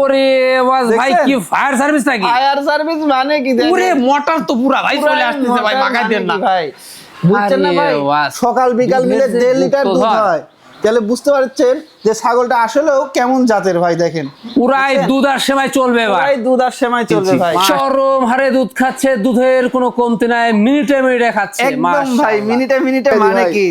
ওরে ওয়াজ ভাই কি ফায়ার সার্ভিস নাকি? ফায়ার সার্ভিস মানে কি দেখেন? ওরে মোটর তো পুরা ভাই চলে আসতেছে ভাই, বাগাই দেন না ভাই। বুঝছেন না ভাই, সকাল বিকাল মিলে 1.5 লিটার দুধ হয়। তাহলে বুঝতে পারছেন যে ছাগলটা আসলেও কেমন জাতের ভাই। দেখেন পুরাই দুধ আর সেমাই চলবে ভাই, পুরাই দুধ আর সেমাই চলবে ভাই। চরম হারে দুধ খাচ্ছে, দুধের কোনো কমতি নাই, মিনিটে মিনিটে খাচ্ছে একদম ভাই, মিনিটে মিনিটে মানে কি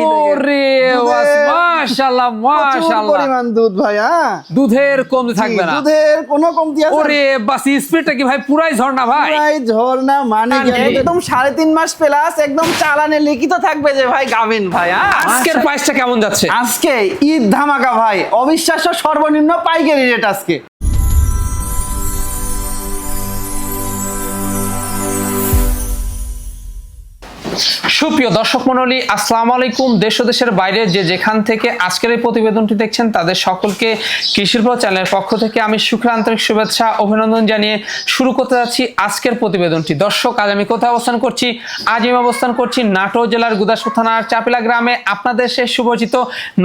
ওরে ওয়াজ মাশাআল্লাহ মাশাআল্লাহ, পরিমাণ দুধ ভাই। হ্যাঁ, দুধের কমতি থাকবে না, দুধের কোনো কমতি আছে? ওরে বাস স্পিডটা কি ভাই পুরাই ঝর্ণা ভাই, পুরাই ঝর্ণা মানে কি একদম 3.5 মাস প্লাস একদম চালানে লিখিত থাকবে যে ভাই গাভিন ভাই। হ্যাঁ, আজকের প্রাইসটা কেমন যাচ্ছে? আজকে ঈদ ধামাকা ভাই, অবিশ্বাস্য সর্বনিম্ন পাইকারি রেট আজকে। সুপ্রিয় দর্শক মণ্ডলী, আসসালামু আলাইকুম। দেশ ও দেশের বাইরে যে যেখান থেকে আজকের এই প্রতিবেদনটি দেখছেন তাদের সকলকে কৃষির প্রো চ্যানেলের পক্ষ থেকে আমি শুক্র আন্তরিক শুভেচ্ছা অভিনন্দন জানিয়ে শুরু করতে যাচ্ছি আজকের প্রতিবেদনটি। দর্শক, আজ আমি কোথায় অবস্থান করছি? আজ আমি অবস্থান করছি নাটোর জেলার গুদাসপুর থানার চাপিলা গ্রামে, আপনাদের সে সুপরিচিত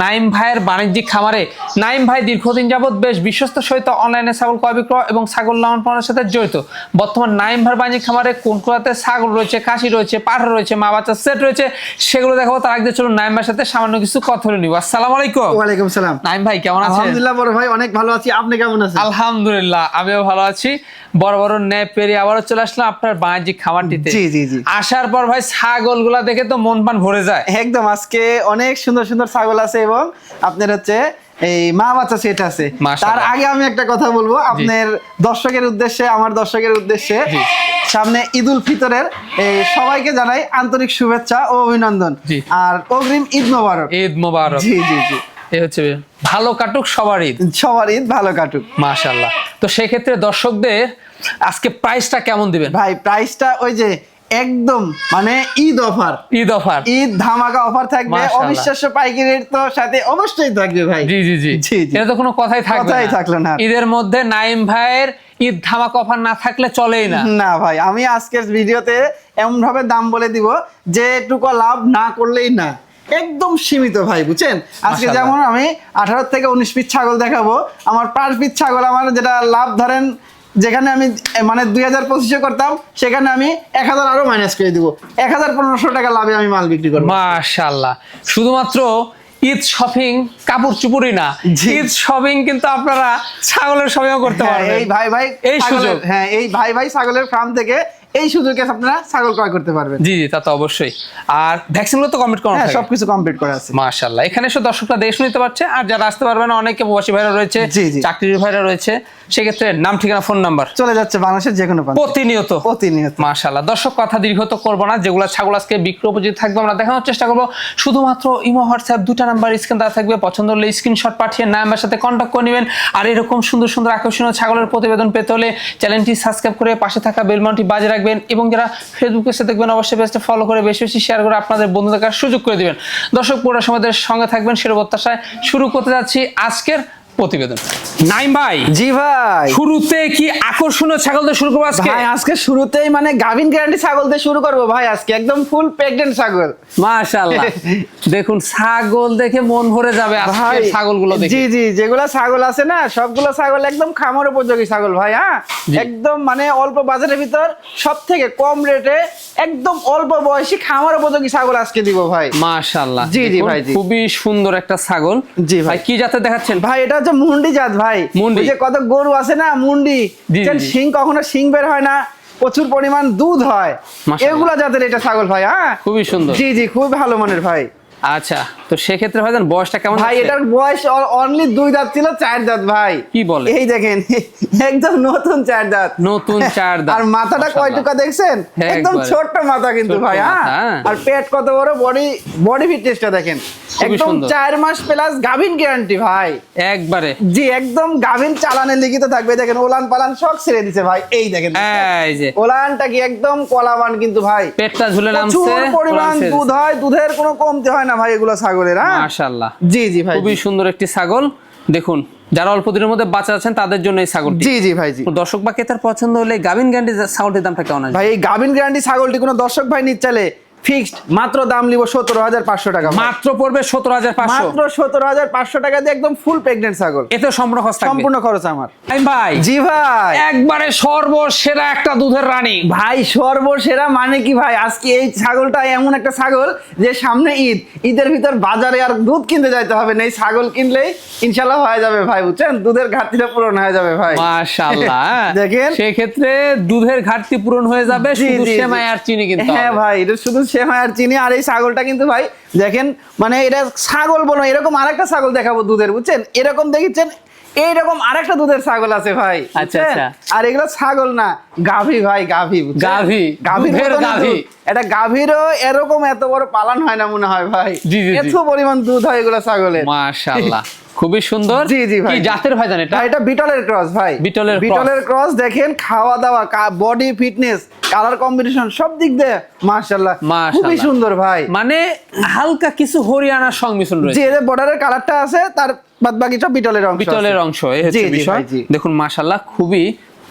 নাইম ভাইয়ের বাণিজ্যিক খামারে। নাইম ভাই দীর্ঘদিন যাবৎ বেশ বিশ্বস্ত সহিত অনলাইনে ছাগল ক্রয় বিক্রয় এবং ছাগল লালন পালনের সাথে জড়িত। বর্তমান নাইম ভাইয়ের বাণিজ্যিক খামারে কোন কোয়াতে ছাগল রয়েছে, খাসি রয়েছে, পাঠা রয়েছে, মা বাচ্চা সেট রয়েছে, সেগুলো দেখাবো। তার আগে চলুন নাইম ভাইয়ের সাথে সামান্য কিছু কথা বলে নিব। আসসালামু আলাইকুম। ওয়ালাইকুম সালাম। নাইম ভাই কেমন আছেন? আলহামদুলিল্লাহ বড় ভাই, অনেক ভালো আছি। আপনি কেমন আছেন? আলহামদুলিল্লাহ আমিও ভালো আছি। বড় বড় ন্যাপ পেরিয়ে আবারও চলে আসলাম আপনার বাণিজ্যিক খামারটিতে। জি জি জি। আসার পর ভাই ছাগলগুলা দেখে তো মন প্রাণ ভরে যায়। একদম, আজকে অনেক সুন্দর সুন্দর ছাগল আছে এবং আপনার হচ্ছে এই মা বাচ্চা সেট আছে। তার আগে আমি একটা কথা বলবো আপনার দর্শকের উদ্দেশ্যে, আমার দর্শকের উদ্দেশ্যে, সামনে ঈদ উল ফিতরের সবাইকে জানাই আন্তরিক শুভেচ্ছা ও অভিনন্দন, আর অগ্রিম ঈদ মোবারক। ঈদ মোবারক। জি জি জি। এই হচ্ছে ভালো কাটুক সবার ঈদ, সবার ঈদ ভালো কাটুক মাশাআল্লাহ। তো সেই ক্ষেত্রে দর্শকদের আজকে প্রাইসটা কেমন দিবেন ভাই? প্রাইসটা ওই যে একদম মানে ঈদ অফার, ঈদ অফার, ঈদ ধামাকা অফার থাকবে। অবিশ্বাস্য পাইকারি রেট তো সাথে অবশ্যই থাকবে ভাই। জি জি জি জি। এটা তো কোনো কথাই থাকলো না। ঈদের মধ্যে নাইম ভাইয়ের ঈদ ধামাকা অফার না থাকলে চলেই না। না ভাই, আমি আজকের ভিডিওতে এমন ভাবে দাম বলে দিব যে এটুকু লাভ না করলেই না, একদম সীমিত ভাই, বুঝছেন? আজকে যেমন আমি 18 থেকে 19 পিস ছাগল দেখাবো। আমার 5 পিস ছাগল আমার যেটা লাভ ধরেন, যেখানে আমি মানে 2025 করতাম সেখানে আমি 1000 আরো মাইনাস করে দিব। 1500 টাকা লাভে আমি মাল বিক্রি করবো। মাশাআল্লাহ। শুধুমাত্র ঈদ শপিং কাপড় চুপড়ি না, ঈদ শপিং কিন্তু আপনারা ছাগলের শপিংও করতে পারবেন। এই ভাই ভাই এই সুযোগ, হ্যাঁ, এই ভাই ভাই ছাগলের ফার্ম থেকে এই সুযোগে আপনারা ছাগল ক্রয় করতে পারবেন। জি জি, তা তো অবশ্যই। আর ভ্যাকসিনগুলো তো কমপ্লিট করা আছে? সবকিছু কমপ্লিট করা আছে মাশাআল্লাহ। এখানে এসে দর্শকরা দেশ নিতে পারছে, আর যারা আসতে পারবে না, অনেকে প্রবাসী ভাইরা রয়েছে, চাকরির ভাইরা রয়েছে, সেক্ষেত্রে নাম ঠিকানা ফোন নাম্বার চলে যাচ্ছে বাংলাদেশের যে কোনো প্রতিনিয়ত। মাশাআল্লাহ। দর্শক কথা দীর্ঘ তো করবো না, যেগুলো ছাগল আজকে বিক্রি উপযোগী থাকবে আমরা দেখানোর চেষ্টা করবো। শুধুমাত্র ইমো হোয়াটসঅ্যাপ দুটা নাম্বার স্ক্রিন দেওয়া থাকবে, পছন্দ হলে স্ক্রিনশট পাঠিয়ে নাম্বার সাথে কন্ট্যাক্ট করে নেবেন। আর এরকম সুন্দর সুন্দর আকর্ষণীয় ছাগলের প্রতিবেদন পেতে হলে চ্যানেলটি সাবস্ক্রাইব করে পাশে থাকা বেল বাটনটি বাজিয়ে রাখবেন, এবং যারা ফেসবুকে এসে দেখবেন অবশ্যই পেজটা ফলো করে বেশি বেশি শেয়ার করে আপনাদের বন্ধু দেখার সুযোগ করে দিবেন। দর্শক পুরো সময়ের সঙ্গে থাকবেন সেটা প্রত্যাশায় শুরু করতে যাচ্ছি আজকের প্রতিবেদন। নাইম ভাই। জি ভাই। শুরুতে কি আকর্ষণীয় ছাগল দিয়ে শুরু করব আজকে? ভাই আজকে শুরুতেই মানে গাভিন গ্যারান্টি ছাগল দিয়ে শুরু করব ভাই। আজকে একদম ফুল প্রেগন্যান্ট ছাগল। মাশাআল্লাহ। দেখুন ছাগল দেখে মন ভরে যাবে আজকে ছাগলগুলো দেখে। জি জি, যেগুলা ছাগল আছে না সবগুলো ছাগল একদম খামার উপযোগী ছাগল ভাই। হ্যাঁ, একদম মানে অল্প বাজারের ভিতর সবথেকে কম রেটে একদম অল্প বয়সী খামার উপযোগী ছাগল আজকে দিব ভাই। মাশাআল্লাহ। জি জি ভাই, খুবই সুন্দর একটা ছাগল। জি ভাই। কি জাতের দেখাচ্ছেন ভাই? এটা হচ্ছে মুন্ডি জাত ভাই। ওই যে কত গরু আছে না মুন্ডি, শিং কখনো শিং বের হয় না, প্রচুর পরিমাণ দুধ হয়, এগুলা জাতের এটা ছাগল ভাই। হ্যাঁ, খুবই সুন্দর। জি জি, খুব ভালো মানের ভাই। আচ্ছা, তো সেক্ষেত্রে ভাইজান বয়সটা কেমন? ভাই এটার বয়স অনলি 2 দাঁত ছিল, 4 দাঁত ভাই। কি বলে? এই দেখেন একদম নতুন 4 দাঁত। নতুন 4 দাঁত। আর মাথাটা কয়টুকা দেখছেন? একদম ছোট্ট মাথা কিন্তু ভাই। হ্যাঁ, আর পেট কত বড়, বডি ফিটনেসটা দেখেন একদম 4 মাস প্লাস গাভিন গ্যারান্টি ভাই একবারে। জি, একদম গাভিন চালানে লিখিত থাকবে। দেখেন ওলান পালান সব ছেড়ে দিছে ভাই। এই দেখেন, এই যে ওলানটা কি একদম কলাবান কিন্তু ভাই, পেটটা ঝুলে নামছে, প্রচুর পরিমাণ দুধ হয়, দুধের কোনো কমতি হয় না ভাই এগুলো ছাগলের। হ্যাঁ, মাশাআল্লাহ। জি জি ভাই, খুবই সুন্দর একটি ছাগল। দেখুন যারা অল্প দিনের মধ্যে বাচ্চা আছেন তাদের জন্য এই ছাগলটি। জি জি ভাই জি। দর্শক বা ক্রেতার পছন্দ হলে গাভিন গ্যারান্টি ছাগলটির দামটা কেমন আছে ভাই? এই গাভিন গ্যারান্টি ছাগলটি কোনো দর্শক ভাই নিতে চাইলে ফিক্সড মাত্র দাম নিব 17,500 টাকা। মাত্র পড়বে 17,500, মাত্র 17,500 টাকা দিয়ে একদম ফুল প্রেগন্যান্ট ছাগল। এতে সম্পূর্ণ খরচ থাকবে? সম্পূর্ণ খরচ আমার। ভাই জি ভাই, একবারে সর্বসেরা একটা দুধের রানী ভাই। সর্বসেরা মানে কি ভাই, আজকে এই ছাগলটা এমন একটা ছাগল যে সামনে ঈদ, ঈদের ভিতর বাজারে আর দুধ কিনতে যাইতে হবে না, এই ছাগল কিনলেই ইনশাআল্লাহ হয়ে যাবে ভাই, বুঝছেন? দুধের ঘাটতিটা পূরণ হয়ে যাবে ভাই, মাশাআল্লাহ। দেখেন সেই ক্ষেত্রে দুধের ঘাটতি পূরণ হয়ে যাবে, শুধু সেমাই আর চিনি কিনতে হবে। হ্যাঁ ভাই, এটা শুধু সেমাই আর চিনি। আর এই ছাগলটা কিন্তু ভাই দেখেন, মানে এটা ছাগল বলো, এরকম আরেকটা ছাগল দেখাবো দুধের, বুঝছেন? এরকম দেখেছেন, এইরকম আরেকটা দুধের ছাগল আছে ভাই, আচ্ছা আচ্ছা। আর এগুলো ছাগল না, গাভী ভাই, গাভী, গাভী, গাভীর গাভী। এটা গাভীরও এরকম এত বড় পালন হয় না মনে হয় ভাই, এত পরিমাণ দুধ হয় এগুলো ছাগলের, মাশাআল্লাহ। খুবই সুন্দর। জি জি ভাই। কি জাতের ভাই জানেন এটা? এটা বিটলের ক্রস ভাই, বিটলের ক্রস। দেখেন খাওয়া দাওয়া, বডি ফিটনেস, কালার কম্বিনেশন সব দিক দিয়ে মাশাআল্লাহ খুবই সুন্দর ভাই। মানে হালকা কিছু হরিয়ানার সংমিশ্রণ রয়েছে। জি, এর বর্ডারের কালারটা আছে, তার বাদ বাকি সব বিটলের অংশ, বিটলের অংশ। এই হচ্ছে বিষয়। দেখুন মাশাআল্লাহ খুবই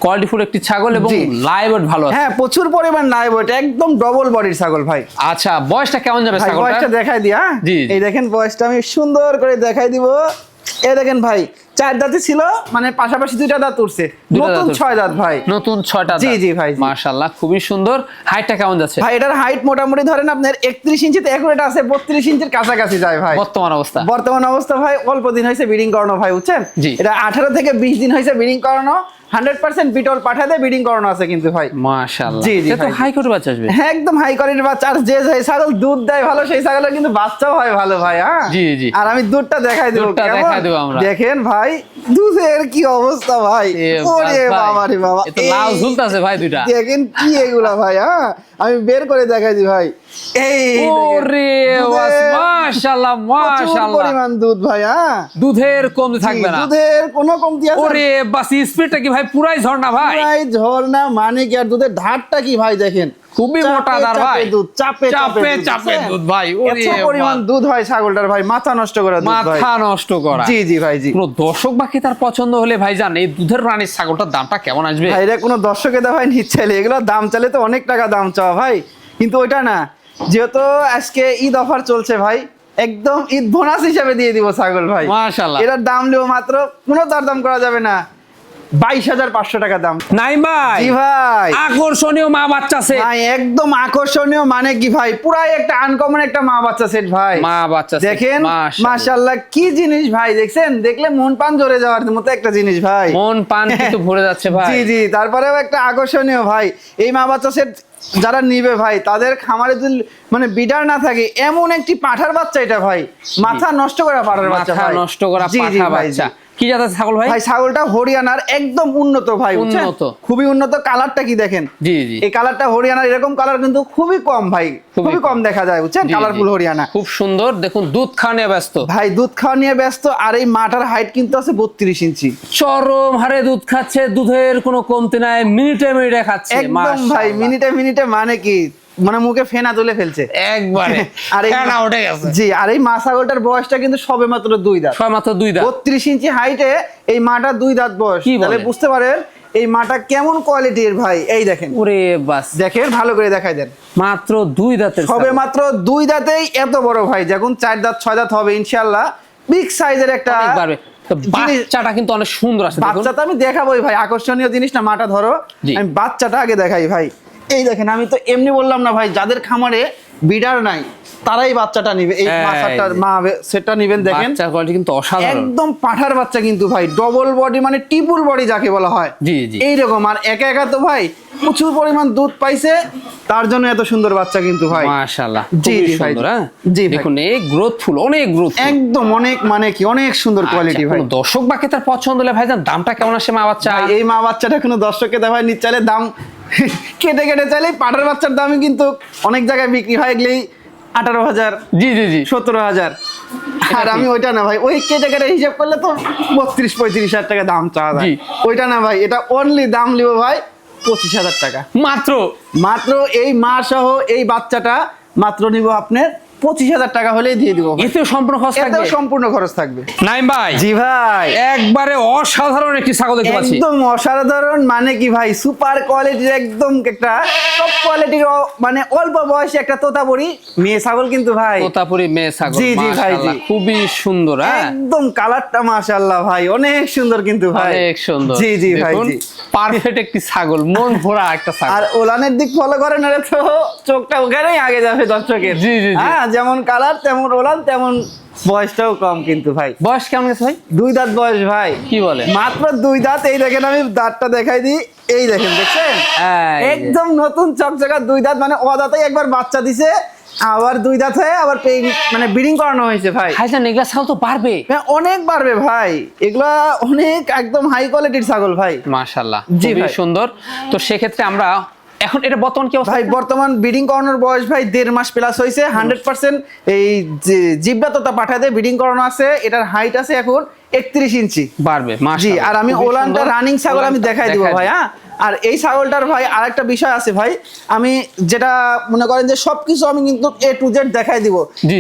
কোয়ালিটিফুল একটি ছাগল এবং লাইভ ওয়েট ভালো আছে। হ্যাঁ, প্রচুর পরিমাণ লাইভ ওয়েট, একদম ডবল বডির ছাগল ভাই। আচ্ছা, বয়সটা কেমন যাবে ছাগলটা? বয়সটা দেখাই দিই। হ্যাঁ, এই দেখেন বয়সটা আমি সুন্দর করে দেখাই দিব। এই দেখেন ভাই, 4 দাঁতে ছিল, মানে পাশাপাশি 2টা দাঁত উঠছে, নতুন 6 দাঁত ভাই, নতুন 6টা দাঁত। জি জি ভাই, মাশাআল্লাহ খুবই সুন্দর। হাইটটা কেমন যাচ্ছে ভাই? এটার হাইট মোটামুটি ধরেন আপনার 31 ইঞ্চিতে একুরেট আছে, 32 ইঞ্চির কাছাকাছি যায় ভাই বর্তমান অবস্থা ভাই। অল্প দিন হয়েছে ব্রিডিং করানো ভাই, বুঝছেন? এটা 18 থেকে 20 দিন হয়েছে ব্রিডিং করানো। 100% বিটল পাঠা দিয়ে ব্রিডিং করানো আছে কিন্তু ভাই, মাশাআল্লাহ। জি জি, তো হাই কোয়ালিটির বাচ্চা আসবে। হ্যাঁ, একদম হাই কোয়ালিটির বাচ্চা। আর যে ছাগল দুধ দেয় ভালো, সেই ছাগলের কিন্তু বাচ্চাও হয় ভালো ভাই। হ্যাঁ জি জি। আর আমি দুধটা দেখাই দেব, আমরা দেখেন ভাই দুধের কি অবস্থা ভাই। ওরে বাবা রে বাবা, এটা লাল ঝুলতাছে ভাই দুইটা, দেখেন কি এগুলা ভাই। হ্যাঁ, আমি বের করে দেখাই দিই ভাই। এই ওরে মাশাআল্লাহ মাশাআল্লাহ, পরিমাণ দুধ ভাই। হ্যাঁ, দুধের কমতি থাকবে না, দুধের কোনো কমতি আছে? ওরে বাস, স্পিডটা কি ভাই পুরাই ঝর্ণা ভাই? পুরাই ঝর্ণা মানে কি? আর দুধের ধারটা কি ভাই দেখেন, খুবই মোটা ধার ভাই, দুধ চাপে চাপে দুধ ভাই। ওরে পরিমাণ দুধ হয় ছাগলটার ভাই, মাথা নষ্ট করা দুধ ভাই, মাথা নষ্ট করা। জি জি ভাই। জি, কোন দর্শক বাকি তার পছন্দ হলে ভাই জান, এই দুধের রানীর ছাগলটার দামটা কেমন আসবে ভাই? এটা কোনো দর্শকে দা ভাই নিচ্ছে, এগুলো দাম চাইলে তো অনেক টাকা দাম চাওয়া ভাই, কিন্তু ওইটা না। যেহেতু আজকে ঈদ অফার চলছে ভাই, একদম ঈদ বোনাস হিসেবে দিয়ে দিব ছাগল ভাই, মাশাআল্লাহ। এটার দাম নেব মাত্র, কোনো দরদাম করা যাবে না, 22,500 টাকা দাম। নাই ভাই? জি ভাই, আকর্ষণীয় মা বাচ্চা সেট ভাই, একদম আকর্ষণীয় মানে কি ভাই, পুরাই একটা আনকমন একটা মা বাচ্চা সেট ভাই। মা বাচ্চা দেখেন মাশাআল্লাহ কি জিনিস ভাই, দেখছেন? দেখলে মন পান জোরে যাওয়ার মতো একটা জিনিস ভাই, মন পান কিন্তু ভরে যাচ্ছে ভাই। জি জি, তারপরেও একটা আকর্ষণীয় ভাই। এই মা বাচ্চা সেট যারা নিবে ভাই, তাদের খামারে যদি মানে বিডার না থাকে, এমন একটি পাঠার বাচ্চা এটা ভাই, মাথা নষ্ট করা পাঠার বাচ্চা, মাথা নষ্ট করা পাঠা বাচ্চা। কি জাতের ছাগল ভাই? ভাই ছাগলটা হরিয়ানার, একদম উন্নত ভাই, উন্নত, খুবই উন্নত। কালারটা কি দেখেন, জি জি, এই কালারটা হরিয়ানার, এরকম কালার কিন্তু খুবই কম ভাই, খুবই কম দেখা যায়, বুঝছেন? কালারফুল হরিয়ানা, খুব সুন্দর। দেখুন দুধ খাওয়া নিয়ে ব্যস্ত ভাই, দুধ খাওয়া নিয়ে ব্যস্ত। আর এই মাটার হাইট কিন্তু আছে 32 ইঞ্চি, চরম হারে দুধ খাচ্ছে, দুধের কোনো কমতি নাই, মিনিটে মিনিটে খাচ্ছে একদম ভাই, মিনিটে মিনিটে মানে কি, মানে মুখে ফেনা তুলে ফেলছে একবারে, আর ফেনা উঠে গেছে। জি, আর এই মা ছাগলটার বয়সটা কিন্তু সবে মাত্র 2 দাঁত, সবে মাত্র 2 দাঁত, 32 ইঞ্চি হাইটে এই মাটা 2 দাঁত বয়স। তাহলে বুঝতে পারেন এই মাটা কেমন কোয়ালিটির ভাই। এই দেখেন, ওরে বাস, দেখেন ভালো করে দেখাই দেন, মাত্র 2 দাঁতের, সবে মাত্র 2 দাঁতেই এত বড় ভাই। যখন 4 দাঁত 6 দাঁত হবে ইনশাআল্লাহ, বিগ সাইজের একটা বাচ্চাটা কিন্তু অনেক সুন্দর আছে। বাচ্চাটা আমি দেখাবোই ভাই, আকর্ষণীয় জিনিস না। মাটা ধরো, আমি বাচ্চাটা আগে দেখাই ভাই। এই দেখেন, আমি তো এমনি বললাম না ভাই, যাদের খামারে বিডার নাই তারাই বাচ্চাটা নিবে, এই বাচ্চাটার মা সেটটা নিবেন। দেখেন বাচ্চার কোয়ালিটি কিন্তু অসাধারণ, একদম পাঠার বাচ্চা কিন্তু ভাই, ডবল বডি মানে ট্রিপল বডি যাকে বলা হয়, জি জি, এইরকম। আর একা একা তো ভাই প্রচুর পরিমাণ দুধ পাইছে, তার জন্য এত সুন্দর বাচ্চা কিন্তু ভাই, মাশাআল্লাহ। জি জি ভাই, জি দেখুন এই গ্রোথফুল, অনেক গ্রোথ, একদম অনেক মানে কি অনেক সুন্দর কোয়ালিটি ভাই। দর্শক বাকি তার পছন্দ হলে ভাই দামটা কেমন আসে মা বাচ্চা? এই মা বাচ্চাটা কোনো দর্শককে দেওয়া হয় নিচ্ছে, দাম কেটে কেটে চাইলে পাঠার বাচ্চার দামই কিন্তু অনেক জায়গায় বিক্রি হয় গেলেই 18,000, জি জি জি, 17,000। আর আমি ওইটা না ভাই, ওই কেটে কেটে হিসাব করলে তো 32-35,000 টাকা দাম চাওয়া যায়, ওইটা না ভাই। এটা অনলি দাম লিব ভাই 25,000 টাকা মাত্র। মাত্র এই মা সহ এই বাচ্চাটা মাত্র নিব আপনার 25,000 টাকা হলেই দিয়ে দিব। এতে সম্পূর্ণ খরচ থাকবে? এতেও সম্পূর্ণ খরচ থাকবে। নাইম ভাই। জি ভাই, একবারে অসাধারণ একটি ছাগল দেখতে পাচ্ছি। একদম অসাধারণ, মানে কি ভাই সুপার কোয়ালিটির, একদম একটা টপ কোয়ালিটির, মানে অল্প বয়সে একটা তোতাপুরি মেয়ে ছাগল কিন্তু ভাই। তোতাপুরি মেয়ে ছাগল, জি জি ভাই, জি খুবই সুন্দর। একদম কালারটা মাশাআল্লাহ ভাই, অনেক সুন্দর কিন্তু ভাই, অনেক সুন্দর। জি জি ভাই, জি পারফেক্ট একটি ছাগল, মন ভরা একটা ছাগল। আর ওলানের দিক ফলো করেন, আরে তো চোখটা ওখানেই আগে যাবে দর্শকের। জি জি, হ্যাঁ, যেমন কালার তেমন ওলান, তেমন বয়সটাও কম কিন্তু ভাই। বয়স কেমন গেছে ভাই? 2 দাঁত বয়স ভাই। কি বলে? মাত্র 2 দাঁত। এই দেখেন, আমি দাঁতটা দেখাই দিই, এই দেখেন, দেখছেন একদম নতুন চকচকা 2 দাঁত, মানে অদাতেই একবার বাচ্চা দিছে, আবার 2 দাঁত হয়ে আবার মানে ব্রিডিং করানো হয়েছে ভাই। ভাইজান এগুলা ছাগল তো পারবে? অনেক পারবে ভাই, এগুলা অনেক একদম হাই কোয়ালিটির ছাগল ভাই, মাশাআল্লাহ, জি খুবই ভাই। সুন্দর। তো সেক্ষেত্রে আমরা এখন এটা বর্তমান কি অবস্থা ভাই? বর্তমান ব্রিডিং করানোর বয়স ভাই 1.5 মাস প্লাস হয়েছে। 100% এই জিব্বা তোতা পাঠাতে ব্রিডিং করানো আছে। এটার হাইট আছে এখন 31 ইঞ্চি। পারবে জি, মাশাআল্লাহ। আর আমি ওলানটা রানিং ছাগল আমি দেখাই দিব ভাই। হ্যাঁ, আর এই ছাগলটার ভাই আরেকটা বিষয় আছে ভাই, আমি যেটা মনে করেন যে সবকিছু আমি কিন্তু A to Z দেখাই দিব,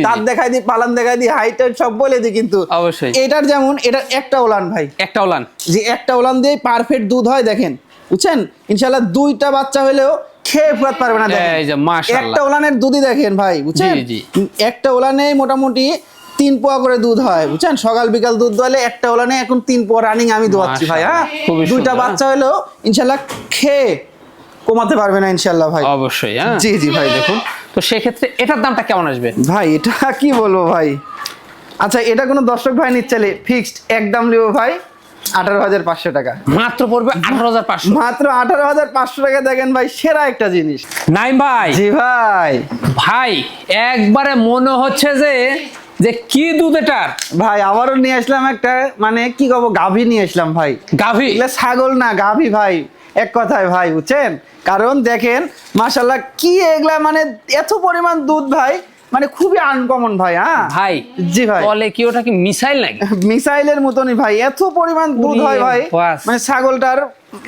দাঁত দেখাই দিই, পালান দেখাই দিই, হাইট সব বলে দিই, কিন্তু অবশ্যই এটার যেমন এটার একটা ওলান ভাই, একটা ওলান, জি একটা ওলান দিয়ে পারফেক্ট দুধ হয়। দেখেন, বুঝছেন, ইনশাআল্লাহ 2টা বাচ্চা হলেও খেয়ে ফুরাতে পারবে না। দেখেন এই যে মাশাআল্লাহ, একটা ওলানের দুধই দেখেন ভাই, বুঝছেন, জি একটা ওলানে মোটামুটি 3 পোয়া করে দুধ হয়, বুঝছেন, সকাল বিকাল দুধ দোয়ালে একটা ওলানে এখন 3 পোয়া রানিং আমি দোয়াচ্ছি ভাই। হ্যাঁ, 2টা বাচ্চা হলেও ইনশাআল্লাহ খেয়ে কমাতে পারবে না ইনশাআল্লাহ ভাই। অবশ্যই। হ্যাঁ, জি জি ভাই। দেখুন, তো সেক্ষেত্রে এটার দামটা কেমন আসবে ভাই? এটা কি বলবো ভাই, আচ্ছা এটা কোনো দর্শক ভাই নিচ্ছে ফিক্সড একদম নেবো ভাই 18,500 টাকা। মাত্র পড়বে 18,500, মাত্র 18,500 টাকা। দেখেন ভাই, সেরা একটা জিনিস। নাইম ভাই। জি ভাই, ভাই একবারে মনে হচ্ছে যে কি দুধ এটার ভাই। আবারও নিয়ে আসলাম একটা, মানে কি কব, গাভী নিয়ে আসলাম ভাই। গাভী? এগুলা ছাগল না, গাভী ভাই, এক কথায় ভাই, বুঝছেন। কারণ দেখেন মাশাআল্লাহ, কি এগুলা, মানে এত পরিমাণ দুধ ভাই, মানে খুবই আনকমন ভাই। হ্যাঁ ভাই, জি ভাই, বলে কি ওটা কি মিসাইল নাকি? মিসাইলের মতনই ভাই, এত পরিমাণ দুধ হয় ভাই, মানে ছাগলটার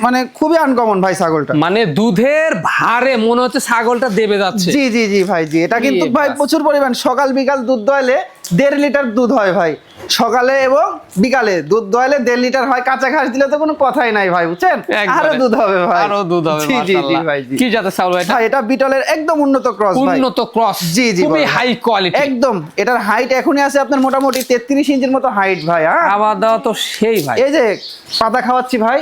মানে খুবই আনকমন ভাই ছাগলটা, মানে দুধের ভারে মনে হচ্ছে ছাগলটা দেবে যাচ্ছে। জি জি জি ভাই, জি এটা কিন্তু ভাই প্রচুর পরিমাণ। সকাল বিকাল দুধ দোয়ালে 1.5 লিটার দুধ হয় ভাই, সকালে এবং বিকালে দুধ দোয়ালে 1.5 লিটার হয়। কাঁচা ঘাস দিলে তো কোনো কথাই নাই ভাই, বুঝছেন, আরো দুধ হবে ভাই, আরো দুধ হবে। জি জি জি ভাই। কি জাতের ছাগল ভাই? এটা বিটলের একদম উন্নত ক্রস ভাই, উন্নত ক্রস, জি জি, খুবই হাই কোয়ালিটি একদম। এটার হাইট এখনই আছে আপনার মোটামুটি 33 ইঞ্চির মতো হাইট ভাই। হ্যাঁ, খাওয়া দাওয়া তো সেই ভাই, এই যে পাতা খাওয়াচ্ছি ভাই,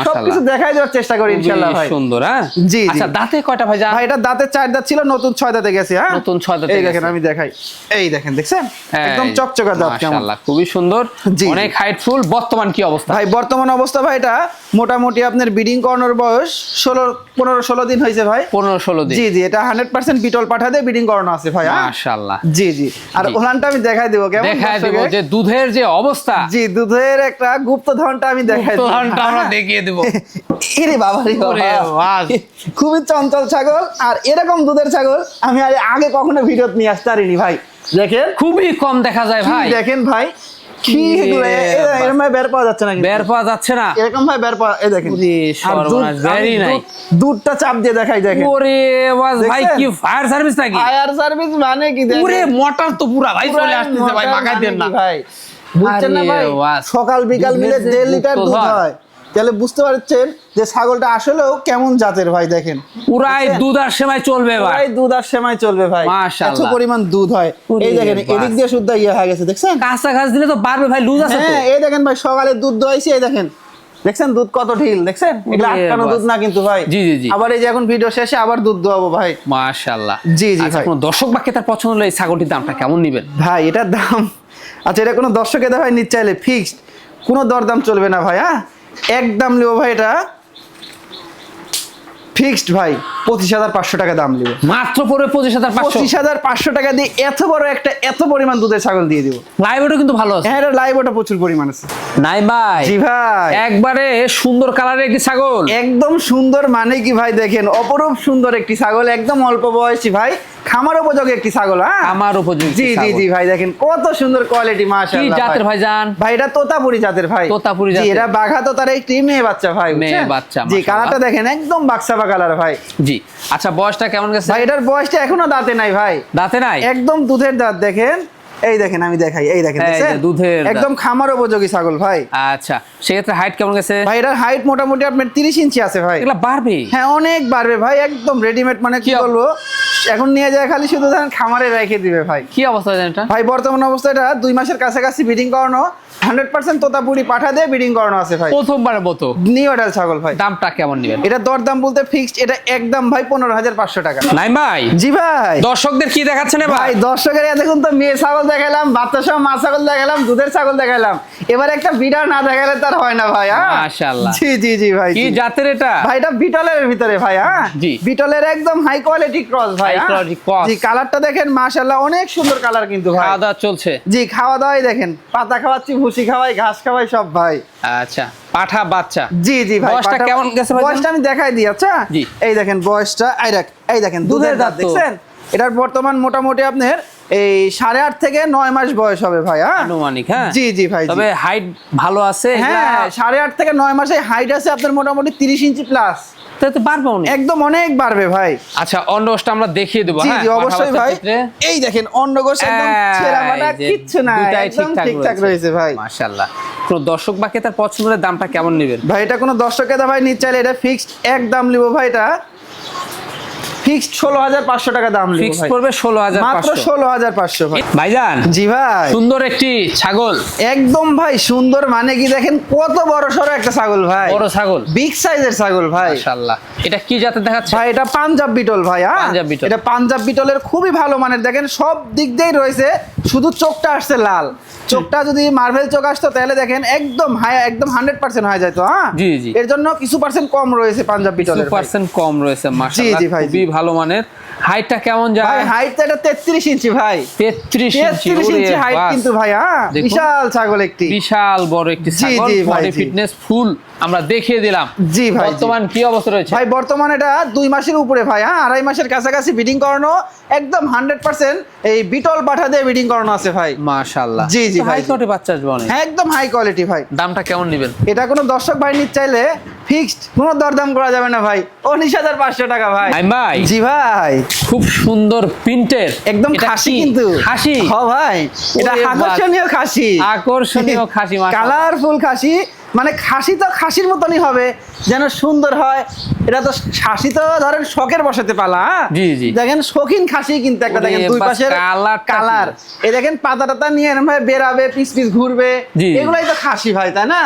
সবকিছু দেখাই দেওয়ার চেষ্টা করি ইনশাআল্লাহ ভাই। সুন্দর। হ্যাঁ জি। আচ্ছা, দাঁতে কয়টা ভাই? ভাই এটা দাঁতে 4 দাঁত ছিল, নতুন 6 দাঁতে গেছে। হ্যাঁ, নতুন 6 দাঁতে। এই দেখেন, আমি দেখাই, এই দেখেন, দেখছেন একদম চকচকা দাঁত, মাশাআল্লাহ, খুবই সুন্দর, অনেক হাইটফুল। বর্তমান কি অবস্থা ভাই? বর্তমান অবস্থা ভাই, এটা মোটামুটি আপনার ব্রিডিং করানোর বয়স 15-16 দিন হয়েছে ভাই। 15-16 দিন। জি জি, এটা 100% বিটল পাঠা দিয়ে ব্রিডিং করানো আছে ভাই। মাশাআল্লাহ, জি জি। আর ওলানটা আমি দেখাই দেব, কেমন দেখাই দেব যে দুধের যে অবস্থা। জি, দুধের একটা গুপ্তধনটা আমি দেখাই দেব, গুপ্তধনটা আমরা দেখিয়ে দেব। এরে বাবা রে বাবা, খুবই চঞ্চল ছাগল। আর এরকম দুধের ছাগল আমি আগে কখনো ভিডিও নিয়ে আসতে পারিনি ভাই। দেখেন খুবই কম দেখা যায় ভাই। দেখেন ভাই, কি এরকম ভাই বের পাওয়া যাচ্ছে না, বের পাওয়া যাচ্ছে না এরকম ভাই বের পাওয়া। এই দেখেন, সর্বনাশ, বেরই নাই। দুধটা চাপ দিয়ে দেখাই, দেখেন। ওরে ওয়াজ ভাই, কি ফায়ার সার্ভিস নাকি? ফায়ার সার্ভিস মানে কি? দেখেন, ওরে মোটর তো পুরা ভাই চলে আসতেছে ভাই, মাখাই দেন না ভাই, বুঝছেন না ভাই? সকাল বিকাল মিলে 1.5 লিটার দুধ হয়, তাহলে বুঝতে পারছেন যে ছাগলটা আসলেও কেমন জাতের ভাই। দেখেন, পুরাই দুধ আর সেমাই চলবে ভাই, পুরাই দুধ আর সেমাই চলবে ভাই, এত পরিমাণ দুধ হয়। এই দেখেন, এদিক দিয়ে শুদ্ধ ইয়ে হয়ে গেছে, দেখছেন, কাঁচা ঘাস দিলে তো বাড়বে ভাই, লুজ আছে তো। হ্যাঁ, এই দেখেন ভাই, সকালে দুধ দোয়াইছি, এই দেখেন, দেখছেন দুধ কত ঢিল, দেখছেন, এগুলা আটকানো দুধ না কিন্তু ভাই। জি জি জি। আবার এই যে এখন ভিডিও শেষে আবার দুধ দোয়াবো ভাই। মাশাআল্লাহ। জি জি ভাই। কোন দর্শক বা ক্রেতার পছন্দ হলে এই ছাগলটির দামটা কেমন নেবেন ভাই? এটার দাম, আচ্ছা এটা কোনো দর্শকের ভাই নিতে চাইলে ফিক্সড, কোনো দরদাম চলবে না ভাই। হ্যাঁ, একদম নেবো ভাই, এটা ফিক্সড ভাই 25,500 টাকা দাম নেবো। মাত্র পড়বে 25,500। 25,500 টাকা দিয়ে এত বড় একটা এত পরিমাণ দুধের ছাগল দিয়ে দিব। লাইভটা কিন্তু ভালো আছে। হ্যাঁ, এটা লাইভ ওটা প্রচুর পরিমাণ আছে। নাই ভাই? জি ভাই, একবারে সুন্দর কালারের একটি ছাগল, একদম সুন্দর, মানে কি ভাই? দেখেন, অপরূপ সুন্দর একটি ছাগল, একদম অল্প বয়সী ভাই, খামার উপযোগী একটি ছাগল। হ্যাঁ, খামার উপযোগী। জি জি জি ভাই, দেখেন কত সুন্দর কোয়ালিটি, মাশাআল্লাহ। কি জাতের ভাই জান? ভাই এটা তোতাপুরি জাতের ভাই। তোতাপুরি জি, জাতের। এটা বাঘা তোতার একটি মেয়ে বাচ্চা ভাই। মেয়ে বাচ্চা, জি, কালারটা দেখেন একদম বাক্সাবা কালার ভাই। জি জি। আচ্ছা বয়সটা কেমন গেছে ভাই? এটার বয়সটা এখনো দাঁতে নাই ভাই, দাঁতে নাই, একদম দুধের দাঁত। দেখেন, এই দেখেন, আমি দেখাই, এই দেখেন, দুধের একদম খামার উপযোগী ছাগল ভাই। আচ্ছা সেক্ষেত্রে হাইট কেমন গেছে ভাই? এটার হাইট মোটামুটি আপনার 30 ইঞ্চি আছে ভাই। এগুলা বাড়বে? হ্যাঁ অনেক বাড়বে ভাই, একদম রেডিমেড, মানে কি বলবো, এখন নিয়ে যায় খালি শুধু ধরেন খামারে রেখে দিবে ভাই। কি অবস্থা জানেন এটা ভাই? বর্তমান অবস্থায় এটা 2 মাসের কাছাকাছি ব্রিডিং করানো, 100% তোতাপুরি পাঠা দিয়ে ব্রিডিং করানো আছে ভাই। প্রথমবারের মতো নিউ অ্যাডাল ছাগল ভাই। দামটা কেমন নেবেন? এটা দরদাম বলতে ফিক্সড, এটা একদম ভাই 15,500 টাকা। নাই ভাই? জি ভাই। দর্শকদের কি দেখাচ্ছেন ভাই? দর্শকের দেখুন তো, মেয়ে ছাগল দেখালাম, বাচ্চা সহ মা ছাগল দেখালাম, দুধের ছাগল দেখালাম, এবার একটা বিডার না দেখালে তার হয় না ভাই। মাশাআল্লাহ। জি জি জি ভাই। কি জাতের এটা ভাই? এটা বিটলের ভিতরে ভাই। জি। বিটলের একদম হাই কোয়ালিটি ক্রস ভাই। High quality cross. জি, কালারটা দেখেন মাশাআল্লাহ, অনেক সুন্দর কালার কিন্তু ভাই। খাওয়া দাওয়া চলছে? জি, খাওয়া দাওয়াই দেখেন, পাতা খাওয়াচ্ছি, ভুসি খাওয়াই, ঘাস খাওয়াই সব ভাই। আচ্ছা পাঠা বাচ্চা? জি জি ভাই। বয়সটা কেমন গেছে ভাই? বয়সটা আমি দেখাই দিই। আচ্ছা জি। এই দেখেন বয়সটা, এই দেখেন দুধের দাঁত দেখছেন? এটার বর্তমান মোটামুটি আপনার এই 8.5 থেকে 9 মাস বয়স হবে ভাই। আনুমানিক? হ্যাঁ জি জি ভাই। তবে হাইট ভালো আছে? হ্যাঁ 8.5 থেকে 9 মাসে হাইট আছে আপনার মোটামুটি 30 ইঞ্চি প্লাস। তো বাড়বে অনেক, একদম অনেক বাড়বে ভাই। আচ্ছা অন্ডকোষটা আমরা দেখিয়ে দেবো। জি হ্যাঁ জি অবশ্যই ভাই। এই দেখেন অন্ডকোষ একদম ছেঁড়া ফাটা কিচ্ছু না, একদম ঠিকঠাক রয়েছে ভাই। মাশাআল্লাহ। কোন দর্শক বা ক্রেতার পছন্দের দামটা কেমন নেবেন ভাই? এটা কোনো দর্শক ক্রেতা ভাই নিতে চাইলে এটা ফিক্সড এক দাম নিব ভাই। এটা ফিক্সড 16,500 টাকা দাম নিব ভাই। ফিক্স করবে 16,500, মাত্র 16,500 ভাই। ভাইজান জি ভাই। সুন্দর একটি ছাগল, একদম ভাই সুন্দর, মানে কি দেখেন কত বড় সরো একটা ছাগল ভাই, বড় ছাগল, বিগ সাইজের ছাগল ভাই। মাশাআল্লাহ। এটা কি জাতের দেখাচ্ছে ভাই? এটা পাঞ্জাব বিটল ভাই। পাঞ্জাব বিটল। এটা পাঞ্জাব বিটলের খুবই ভালো মানের, দেখেন সব দিক দিয়েই রয়েছে, শুধু চোখটা আসছে লাল। চোখটা যদি মার্বেল চোখ আসতো তাহলে দেখেন একদম হাই, একদম 100% হয়ে যেত। জি জি। এর জন্য কিছু পার্সেন্ট কম রয়েছে পাঞ্জাব বিটলের। 2% কম রয়েছে মাশাআল্লাহ। জি ভাই, খুবই ভালো মানের। হাইটটা কেমন যায় ভাই? হাইট এটা 33 ইঞ্চি ভাই। 33 ইঞ্চি হাইট কিন্তু ভাই। বিশাল ছাগল, একটি বিশাল বড় একটি ছাগল। বডি ফিটনেস ফুল আমরা দেখিয়ে দিলাম। জি ভাই। বর্তমান কি অবস্থা রয়েছে ভাই? বর্তমান এটা 2 মাসের উপরে ভাই। 2.5 মাসের কাছাকাছি ব্রিডিং করানো, একদম 100% এই বিটল পাঠা দিয়ে ব্রিডিং করানো আছে ভাই। মাশাআল্লাহ। জি জি ভাই। হাই কোয়ালিটি বাচ্চা আসবে অনেক। হ্যাঁ একদম হাই কোয়ালিটি ভাই। দামটা কেমন নেবেন? এটা কোনো দর্শক ভাই নিতে চাইলে ফিক্সড, কোনো দরদাম করা যাবে না ভাই, 19,500 টাকা ভাই। ভাই জি ভাই। খুব সুন্দর প্রিন্টের, একদম খাসি কিন্তু। খাসি? হ্যাঁ ভাই, এটা আকর্ষণীয় খাসি। আকর্ষণীয় খাসি, কালারফুল খাসি, মানে খাসি তো খাসির মতনই হবে, যেন সুন্দর হয়। এটা তো খাসি তো ধরেন শখের বসাতে পালা। জি জি। দেখেন শৌখিন খাসি কিন্তু একটা, দেখেন দুই পাশের কালার, এই দেখেন পাতা টাতা নিয়ে এরকম ভাবে বেরাবে, পিস পিস ঘুরবে, এগুলাই তো খাসি ভাই, তাই না?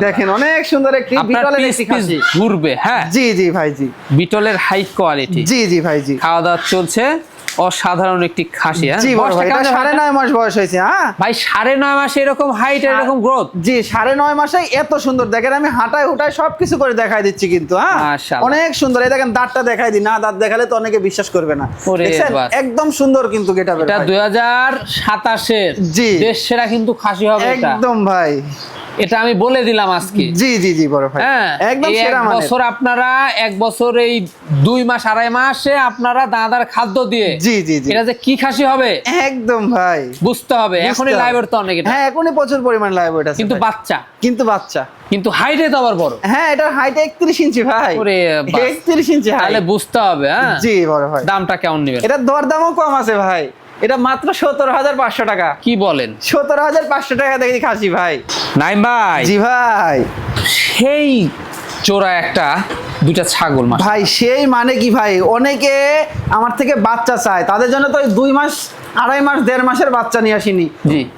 দেখেন অনেক সুন্দর একটি বিটলের একটি খাসি ঘুরবে। হ্যাঁ জি জি ভাই। জি, বিটলের হাই কোয়ালিটি। জি জি ভাই। জি, খাওয়া দাওয়া চলছে, অসাধারণ একটি খাসি। জি ভাই, এটা 9.5 মাস বয়স হয়েছে। ভাই 9.5 মাসে এরকম হাইট, এরকম গ্রোথ? জি 9.5 মাসে এত সুন্দর, দেখেন আমি হাঁটায় হুটায় সবকিছু করে দেখাই দিচ্ছি কিন্তু। অনেক সুন্দর। এই দেখেন দাঁতটা দেখাই দিই, না দাঁত দেখালে তো অনেকে বিশ্বাস করবে না। একদম সুন্দর কিন্তু গেটআপ। এটা 2027 এর দেশ সেরা কিন্তু খাসি হবে একদম ভাই। এটা আমি বলে দিলাম আজকে। জি জি জি বড় ভাই, একদম সেরা মানের। বছর আপনারা 1 বছর এই 2 মাস 2.5 মাসে আপনারা দানাদার খাদ্য দিয়ে জি জি জি এটা যে কি খাসি হবে একদম ভাই বুঝতে হবে। এখনই লাইভ এর তো অনেক, হ্যাঁ এখনই প্রচুর পরিমাণ লাইভ এটা, কিন্তু বাচ্চা, কিন্তু হাইটে তো আবার বড়। হ্যাঁ এটা হাইট 31 ইঞ্চি ভাই। ওরে 31 ইঞ্চি হাইট, তাহলে বুঝতে হবে। হ্যাঁ জি বড় ভাই। দামটা কেমন নেবেন? এটা দরদামও কম আছে ভাই, এটা মাত্র 17,500 টাকা। কি বলেন? 17,500 টাকা দেখি খাসি ভাই। নাইম ভাই। জি ভাই। সেই চোরা একটা দুইটা ছাগল ভাই, সেই মানে কি ভাই, অনেকে আমার থেকে বাচ্চা চায়, তাদের জন্য তো 2 মাস 2.5 মাস 1.5 মাসের বাচ্চা নিয়ে আসিনি,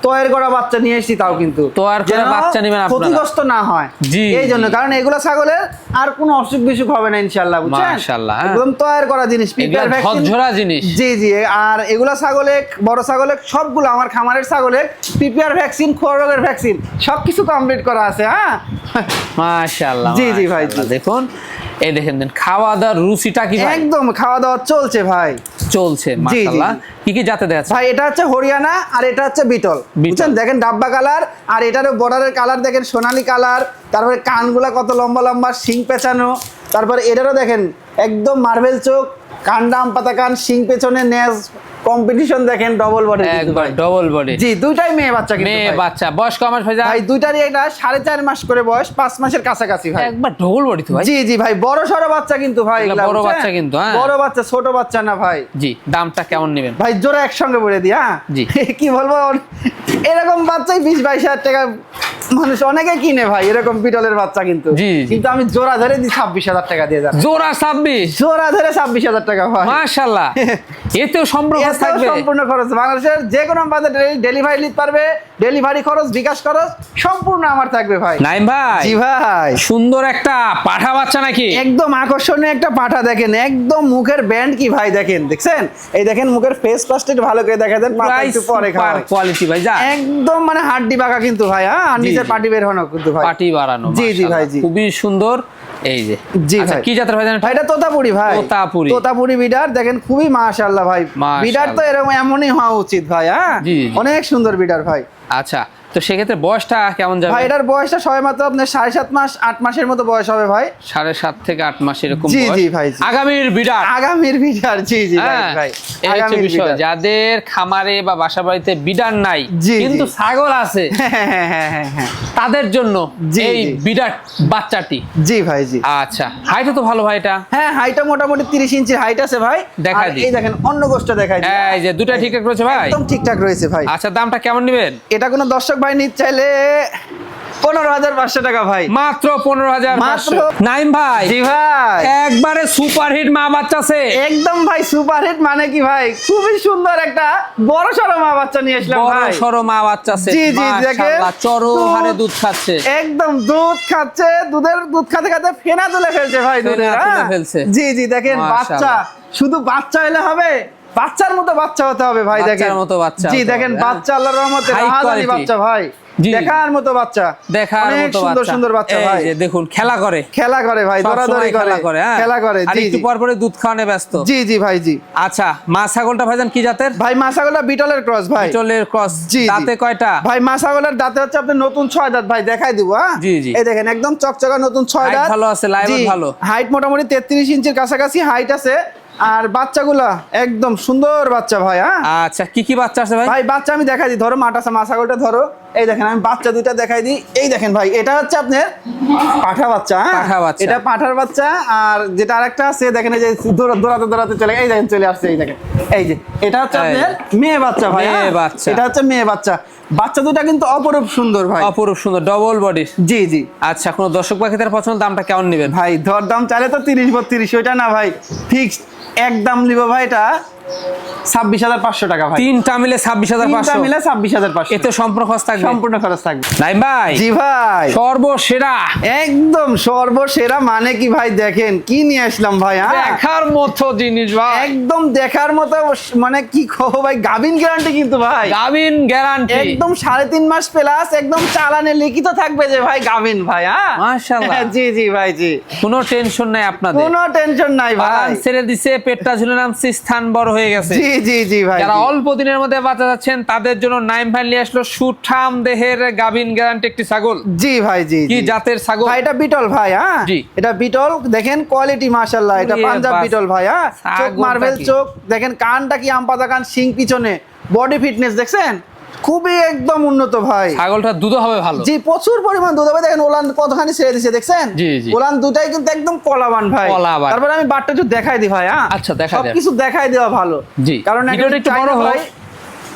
তয়ের করা বাচ্চা নিয়ে এসেছি, তাও কিন্তু বাচ্চা নেবেন আপনারা, ক্ষতিগ্রস্ত না হয় এই জন্য, কারণ এগুলো ছাগলের আর কোনো অসুখ বিসুখ হবে না ইনশাআল্লাহ, বুঝছেন? মাশাআল্লাহ, একদম তয়ের করা জিনিস, ঝরঝরা জিনিস। জি জি। আর এগুলা ছাগলে, বড় ছাগলে সবগুলো আমার খামারের ছাগলের পিপিআর ভ্যাকসিন, খোয়া রোগের ভ্যাকসিন সবকিছু কমপ্লিট করা আছে। হ্যাঁ মাশাআল্লাহ। জি জি ভাই। দেখুন এই দেখেন খাওয়া দাওয়ার রুচিটা কি ভাই? একদম খাওয়া দাওয়া চলছে ভাই, চলছে মাশাআল্লাহ। কি কি জাতে দেখাচ্ছে ভাই? এটা হচ্ছে হরিয়ানা আর এটা হচ্ছে বিটল, বুঝছেন? দেখেন ডাব্বা কালার, আর এটারও বর্ডারের কালার দেখেন সোনালী কালার, তারপরে কানগুলা কত লম্বা লম্বা, শিং পেঁচানো, তারপরে এটারও দেখেন একদম মার্বেল চোখ, কান ডাম পাতা কান, শিং পেছনে নেজ কম্পিটিশন দেখেন, ডবল বডি, একবার ডবল বডি। জি, দুইটাই মেয়ে বাচ্চা কিন্তু মেয়ে বাচ্চা। বয়স কত মাস ভাইজান? ভাই দুইটারই এটা 4.5 মাস করে বয়স, 5 মাসের কাছাকাছি ভাই। একবার ডবল বডি তো ভাই। জি জি ভাই, বড় সরো বাচ্চা কিন্তু ভাই, এগুলা বড় বাচ্চা কিন্তু, হ্যাঁ বড় বাচ্চা, ছোট বাচ্চা না ভাই। জি, দামটা কেমন নেবেন ভাই? জোড়া একসঙ্গে বলে দিই, হ্যাঁ জি। কি বলবো, এরকম বাচ্চাই 20-22 হাজার টাকা মানুষ অনেকে কিনে ভাই, এরকম বিটলের বাচ্চা কিন্তু। জি, জি। কিন্তু আমি জোড়া ধরে দিই 26,000 টাকা দিয়ে যান। জোড়া 26? জোড়া ধরে 26,000 টাকা ভাই। মাশাআল্লাহ, এতেও সম্পূর্ণ খরচ থাকবে? সম্পূর্ণ খরচ, বাংলাদেশের যে কোনো বাজার ডেলিভারি নিতে পারবে, ডেলিভারি খরচ, বিকাশ খরচ সম্পূর্ণ আমার থাকবে ভাই। নাইম ভাই, জি ভাই, সুন্দর একটা পাঠা বাচ্চা নাকি? একদম আকর্ষণীয় একটা পাঠা, দেখেন একদম মুখের ব্যান্ড কি ভাই, দেখেন, দেখছেন? এই দেখেন মুখের ফেস প্লাস্টিক ভালো করে দেখা দেন, মাথা একটু পরে খাওয়া, কোয়ালিটি ভাই যা একদম মানে হাড্ডি বাঁকা কিন্তু ভাই, হ্যাঁ, আর নিচের পাটি বের হনো কিন্তু ভাই, পাটি বাড়ানো। জি জি ভাই, জি খুবই সুন্দর। এই যে, জি আচ্ছা, ভাই। কি জাতের ভাই জানেন? ভাই এটা তোতাপুরি ভাই, তোতাপুরি। তোতাপুরি বিডার, দেখেন খুবই মাশাআল্লাহ ভাই, মাশাআল্লাহ। বিডার তো এরকম এমনই হওয়া উচিত ভাই, হ্যাঁ জি, জি। অনেক সুন্দর বিডার ভাই। আচ্ছা, তো সেক্ষেত্রে বয়সটা কেমন যাবে ভাই এটার বয়সটা সবে মাত্র আপনার 7.5 মাস, 8 মাসের মতো বয়স হবে ভাই। 7.5 থেকে 8 মাস এরকম জি, বয়স। জি ভাই, জি। আগামীর বিড়াল, আগামীর বিডার, জি জি ভাই, হ্যাঁ, ভাই এই হচ্ছে আগামীর বিষয়। বিডার। যাদের খামারে বা বাসা বাড়িতে বিড়াল নাই জি, কিন্তু জি। ছাগল আছে, হ্যাঁ হ্যাঁ হ্যাঁ হ্যাঁ হ্যাঁ, তাদের জন্য জি, এই জি। বিড়াল বাচ্চাটি। জি ভাই, জি। আচ্ছা, হাইটও তো ভালো ভাই এটা। হ্যাঁ, হাইটটা মোটামুটি 30 ইঞ্চির হাইট আছে ভাই। দেখাই আর দিই। এই দেখেন অন্য গোষ্ঠ দেখাই দিই। এই যে দুটা ঠিকঠাক রয়েছে ভাই? একদম ঠিকঠাক রয়েছে ভাই। আচ্ছা, দামটা কেমন নেবেন? এটা কোনো দর্শক ভাই নিতে চাইলে 15,500 টাকা ভাই। মাত্র 15,000। মাত্র। নাইম ভাই, জি ভাই, একবারে সুপারহিট মা বাচ্চা আছে। একদম ভাই সুপারহিট, মানে কি ভাই, খুবই সুন্দর একটা বড় সড়ো মা বাচ্চা নিয়ে আসলাম বড় ভাই। সরো মা বাচ্চা আছে। জি, জি, দেখেন। মাশাআল্লাহ, চরম হারে দুধ খাচ্ছে। একদম দুধ খাচ্ছে, দুধ খাতে খাতে ফেনা তুলে ফেলছে ভাই, ফেনা দুধের, তুলে হ্যাঁ? ফেলছে। জি জি, দেখেন বাচ্চা, মাশাআল্লাহ। শুধু বাচ্চা হলে হবে, বাচ্চার মতো বাচ্চা হতে হবে ভাই, দেখেন বাচ্চার মতো বাচ্চা জি, হতে দেখেন হবে, হ্যাঁ। বাচ্চা আল্লাহর রহমতে High রাহাজানি quality। বাচ্চা ভাই, জি। দেখার মতো বাচ্চা, দেখার অনেক মতো সুন্দর বাচ্চা। সুন্দর বাচ্চা এই ভাই, যে দেখুন, খেলা করে, খেলা করে ভাই, সবসময় দৌড়াদৌড়ি করে, খেলা করে, হ্যাঁ। খেলা করে, আর জি একটু জি পর পরে দুধ খাওয়ানো ব্যস্ত। জি জি ভাই, জি। আচ্ছা, মা ছাগলটা ভাইজান কি জাতের? ভাই মাসাগোলা বিটলের ক্রস ভাই, বিটলের ক্রস। জি, জি। দাঁতে কয়টা? ভাই মাসাগোলার দাঁতে হচ্ছে আপনার নতুন 6 দাঁত ভাই, দেখাই দিব, হ্যাঁ জি, জি। এই দেখেন একদম চকচকা নতুন 6 Height দাঁত, ভালো আছে, লাইভ ভালো। হাইট মোটামুটি 33 ইঞ্চির কাছাকাছি হাইট আছে, আর বাচ্চাগুলা একদম সুন্দর বাচ্চা ভাই, হ্যাঁ। আচ্ছা, কি কি বাচ্চা আছে ভাই? ভাই বাচ্চা আমি দেখাই দিই, ধরো মাছাগোলটা ধরো, এই দেখেন আমি বাচ্চা দুইটা দেখাই দিই, এই দেখেন ভাই, এটা হচ্ছে আপনার পাঠা বাচ্চা, হ্যাঁ পাঠা বাচ্চা। এটা পাঠার বাচ্চা, আর যেটা আরেকটা আছে দেখেন, এই যে দৌড়াতে চলে, এই দেখেন চলে আসছে, এই দেখেন, এই যে এটা হচ্ছে এই। আপনার মেয়ে বাচ্চা ভাই, মেয়ে হ্যাঁ? বাচ্চা। এটা হচ্ছে মেয়ে বাচ্চা, বাচ্চা দুটা কিন্তু অপরূপ সুন্দর ভাই, অপরূপ সুন্দর, ডবল বডি। জি জি আচ্ছা, কোন দর্শক পাখিদের পছন্দ, দামটা কেমন নেবেন? ভাই, ধর দাম চাইলে তো 30-32, ওইটা না ভাই, ফিক্সড একদম নিব ভাই, এটা 26,500 টাকা ভাই, তিনটা মিলে তিনটা 26,500। মিলে 26,500, এতে সম্পূর্ণ খরচ থাকবে? সম্পূর্ণ খরচ থাকবে। নাইম ভাই, জি ভাই, সর্বসেরা, একদম সর্বসেরা, মানে কি ভাই, দেখেন কি নিয়ে আসলাম ভাই, হ্যাঁ দেখার মতো জিনিস ভাই, একদম দেখার মতো, মানে কি কহো ভাই, গাভিন গ্যারান্টি কিন্তু ভাই, গাভিন গ্যারান্টি। একদম 3.5 মাস প্লাস, একদম চালানে লিখিত থাকবে যে ভাই গাভিন ভাই, হ্যাঁ মাশাআল্লাহ। জি জি ভাই, জি, কোনো টেনশন নাই আপনাদের, কোনো টেনশন নাই ভাই, বাগান ছেড়ে দিছে, পেটটা ঝুলে নামছে, স্থান বড় হয়ে গেছে। জি জি জি ভাই, যারা জি। অল্প দিনের মধ্যে বাঁচা যাচ্ছেন তাদের জন্য নাইম ভাই নিয়ে আসলো সুঠাম দেহের গাভিন গ্যারান্টি একটি ছাগল। জি ভাই, জি কি জি। জাতের ছাগল? ভাই এটা বিটল ভাই, হ্যাঁ জি। এটা বিটল, দেখেন কোয়ালিটি মাশাআল্লাহ, এটা ওরে পাঞ্জাব বাস। বিটল ভাই, হ্যাঁ চোখ ছাগলটা মার্বেল কি? চোখ, দেখেন কানটা কি আম পাতা কান, শিং পিছনে, বডি ফিটনেস দেখছেন, খুবই একদম উন্নত ভাই, ছাগলটা দুধ হবে ভালো। জি প্রচুর পরিমাণ দুধ হবে, দেখেন ওলান কতখানি ছেড়ে দিছে দেখছেন, জি, জি। ওলান দুটাই কিন্তু একদম কলাবান ভাই, কলাবান। তারপরে আমি বাটটা একটু দেখাই দিই ভাই, হ্যাঁ আচ্ছা, দেখাই দেন। সবকিছু দেখাই দেওয়া ভালো, জি। কারণ ভিডিওটা একটু বড় হোক।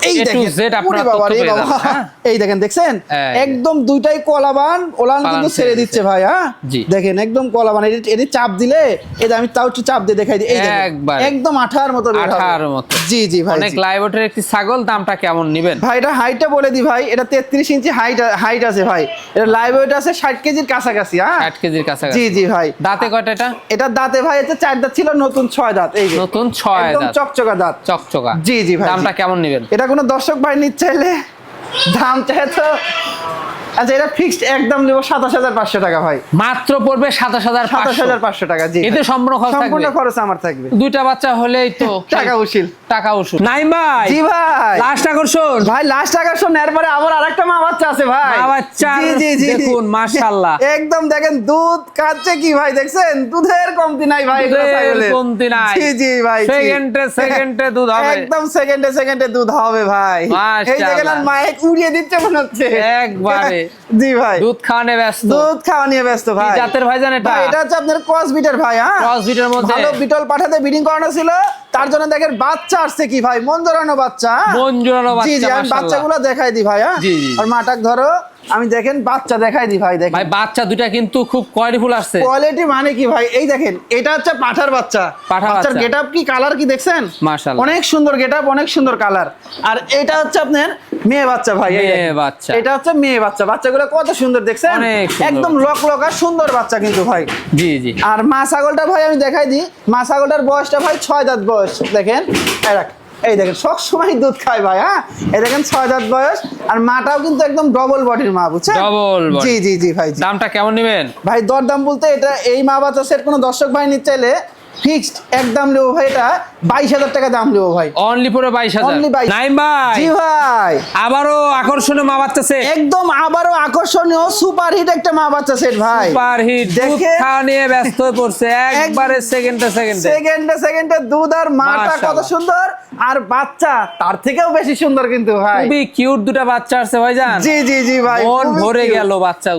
এই A to দেখেন, Z আপনারা ওরে বাবা তথ্য রে পেয়ে বাবা, যাবেন, হ্যাঁ? এই দেখেন দেখছেন, এই। একদম দুইটাই কলাবান, ওলান পালান কিন্তু ছেড়ে ছেড়ে দিচ্ছে ভাই, হ্যাঁ জি। দেখেন একদম কলাবান, এটি চাপ দিলে, এই যে আমি তাও একটু চাপ দিয়ে দেখাই দিই, এই দেখেন একবারে। একদম আঠার মতো বের হবে। আঠার মতো। জি জি ভাই, অনেক জি। লাইভটের একটি ছাগল, দামটা কেমন নেবেন? ভাই এটা হাইটটা বলে দিই ভাই, এটা 33 ইঞ্চি হাইট আছে ভাই, এটা লাইভ ওয়েট আছে 60 কেজির কাছাকাছি, হ্যাঁ 60 কেজির কাছাকাছি। জি জি ভাই, দাঁতে কয়টা এটা? এটা দাঁতে ভাই হচ্ছে 4 দাঁত ছিল, নতুন 6 দাঁত, এই যে নতুন 6 একদম দাঁত, চকচকা দাঁত, চকচকা। জি জি ভাই, দামটা জি। কেমন নেবেন? এটা কোনো দর্শক ভাই নিতে চাইলে দাম চাই তো আচ্ছা এটা ফিক্সড একদম নেব 27500 টাকা ভাই, মাত্র পড়বে 27500 টাকা। জি এতে সম্পূর্ণ খরচ আমার থাকবে, দুইটা বাচ্চা হলেই তো টাকা উসিল। নাইম ভাই। জি ভাই, লাস্ট আকর্ষণ ভাই, লাস্ট আকর্ষণ এরপরে আবার আরেকটা মা বাচ্চা আছে ভাই। মা বাচ্চা জি দেখুন মাশাআল্লাহ, একদম দেখেন দুধ কাচ্ছে কি ভাই, দেখছেন দুধের কমতি নাই ভাই, কমতি নাই। জি ভাই, সেকেন্ডে দুধ হবে, একদম সেকেন্ডে দুধ হবে ভাই। এই দেখেন আর মাইক উড়িয়ে দিচ্ছে মনে হচ্ছে একবারে। জি ভাই, দুধ খাওয়া নিয়ে ব্যস্ত ভাই। কি জাতের ভাই জানেন এটা? এটা হচ্ছে আপনার ক্রস বিটের ভাই। হ্যাঁ, ক্রস বিটের মধ্যে ভালো বিটল পাঠাতে ব্রিডিং করানো ছিল, তার জন্য দেখেন বাচ্চা আসছে কি ভাই, মন জোড়ানো বাচ্চা। জি আমি বাচ্চাগুলো দেখাই দি ভাই। হ্যাঁ, আর মাটাক ধরো, আমি দেখেন বাচ্চা দেখাই দি ভাই। দেখেন ভাই বাচ্চা দুইটা কিন্তু খুব কোয়ালিটিফুল আসছে। কোয়ালিটি মানে কি ভাই, এই দেখেন এটা হচ্ছে পাঠার বাচ্চা। বাচ্চার গেটআপ কি, কালার কি দেখছেন? মাশাআল্লাহ, অনেক সুন্দর গেটআপ, অনেক সুন্দর কালার। আর এটা হচ্ছে আপনার মেয়ে বাচ্চা ভাই, এটা হচ্ছে মেয়ে বাচ্চা। বাচ্চাগুলো কত সুন্দর দেখছেন, একদম লকলকা সুন্দর বাচ্চা কিন্তু ভাই। জি আর মা ছাগলটা ভাই আমি দেখাই দিই, মা ছাগলটার বয়সটা ভাই 6 দাঁত বয়স। দেখেন এই দেখেন সব সময় দুধ খায় ভাই। হ্যাঁ, এই দেখেন 6 দাঁত বয়স, আর মাটাও কিন্তু একদম ডবল বডির মা, বুঝছেন? জি ভাই। দামটা কেমন নেবেন ভাই? দরদাম বলতে এটা এই মা বাচ্চা সেট কোনো দর্শক ভাই নিতে চাইলে ফিক্সড একদম নেবো ভাই, এটা 22000 টাকা দাম নেবো ভাই, অনলি পুরো 22000। নাইম ভাই। জি ভাই, আবারও আকর্ষণীয় মা বাচ্চা সেট, একদম আবারও আকর্ষণীয় সুপার হিট একটা মা বাচ্চা সেট ভাই। সুপার হিট, দুধ খাওয়া নিয়ে ব্যস্ত হয়ে পড়ছে একবারে সেকেন্ডে দুধ। আর মাটা কত সুন্দর, আর বাচ্চা তার থেকেও বেশি সুন্দর কিন্তু ভাই, খুবই কিউট দুটো বাচ্চা আছে ভাই জান। জি ভাই, মন ভরে গেল বাচ্চা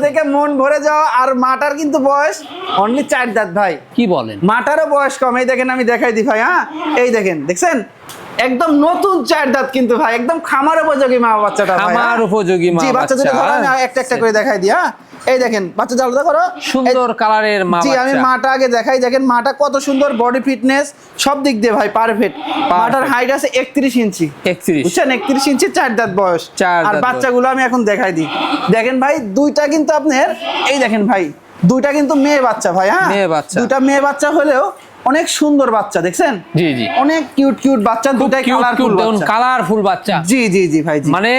দেখে, মন ভরে যাওয়া। আর মাটার কিন্তু বয়স অনলি 4 দাঁত ভাই। কি বলেন? মাটারও বয়স কম, এই দেখেন আমি দেখাই দিই ভাই। হ্যাঁ, এই দেখছেন একদম নতুন 4 দাঁত কিন্তু ভাই, একদম খামার উপযোগী মা বাচ্চাটা। খামার উপযোগী মা বাচ্চা। বাচ্চা দুটো ধরো, আমি একটা করে দেখাই দিই। হ্যাঁ, এই দেখেন বাচ্চা আলাদা করো, সুন্দর কালারের মা বাচ্চা। আমি মাটা আগে দেখাই, দেখেন মাটা কত সুন্দর, বডি ফিটনেস সব দিক দিয়ে ভাই পারফেক্ট। মাটার হাইট আছে 31 ইঞ্চি, বুঝছেন? 31 ইঞ্চি, 4 দাঁত বয়স। আর বাচ্চাগুলো আমি এখন দেখাই দিই। দেখেন ভাই, দুইটা কিন্তু আপনার, এই দেখেন ভাই, দুইটা কিন্তু মেয়ে বাচ্চা ভাই। হ্যাঁ, দুইটা মেয়ে বাচ্চা হলেও অনেক সুন্দর বাচ্চা, দেখছেন? জি অনেক কিউট বাচ্চা, দুটাই কালারফুল বাচ্চা। জি ভাই, মানে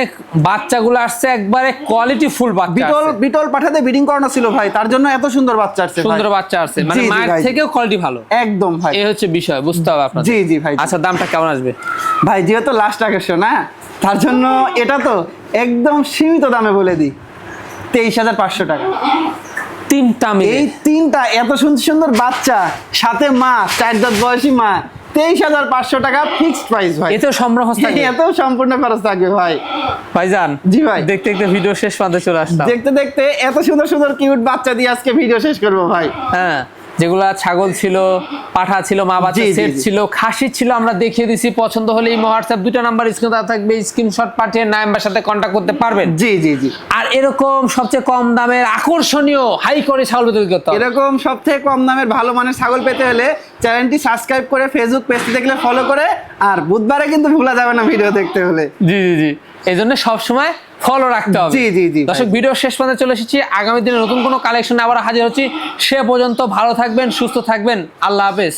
বাচ্চাগুলো আসছে একবারে কোয়ালিটি ফুল বাচ্চা। বিটল পাঠাতে ব্রিডিং করানো ছিল ভাই, তার জন্য এত সুন্দর বাচ্চা আসছে। মানে মায়ের থেকেও কোয়ালিটি ভালো একদম ভাই, এই হচ্ছে বিষয়, বুঝতে হবে আপনাদের। জি ভাই। আচ্ছা, দামটা কেমন আসবে ভাই? যেহেতু লাস্ট আকর্ষণ, না, তার জন্য এটা তো একদম সীমিত দামে বলে দিই, 23500 টাকা। এই তিনটা এত সুন্দর বাচ্চা, সাথে মা, 4 দাঁত বয়সী মা, 23500 টাকা ফিক্সড প্রাইস ভাই। এতেও সম্পূর্ণ খরচ থাকবে ভাই। ভাইজান, জি ভাই, দেখতে ভিডিও শেষ পর্যন্ত চলে আসলাম। দেখতে এত সুন্দর কিউট বাচ্চা দিয়ে আজকে ভিডিও শেষ করবো ভাই। হ্যাঁ, যেগুলা ছাগল ছিল, পাঠা ছিল, মা বাচ্চা সেট ছিল, খাসি ছিল, আমরা দেখিয়ে দিছি। পছন্দ হলে এই হোয়াটসঅ্যাপ দুটো নাম্বার স্ক্রিনে থাকবে, স্ক্রিনশট পাঠিয়ে নাম্বার সাথে কন্ট্যাক্ট করতে পারবেন। জি আর এরকম সবচেয়ে কম দামের আকর্ষণীয় হাই করে ছাগল বিক্রি করতে হবে। এরকম সবথেকে কম দামের ভালো মানের ছাগল পেতে হলে চ্যানেলটি সাবস্ক্রাইব করে, ফেসবুক পেজটি দেখলে ফলো করে, আর বুধবারে কিন্তু ভুলা যাবে না ভিডিও দেখতে হলে। জি এই জন্য সবসময় ফলো রাখতে হবে। জি দর্শক, ভিডিও শেষ পর্যন্ত চলে এসেছি। আগামী দিনে নতুন কোনো কালেকশন আবার হাজির হচ্ছি। সে পর্যন্ত ভালো থাকবেন, সুস্থ থাকবেন। আল্লাহ হাফেজ।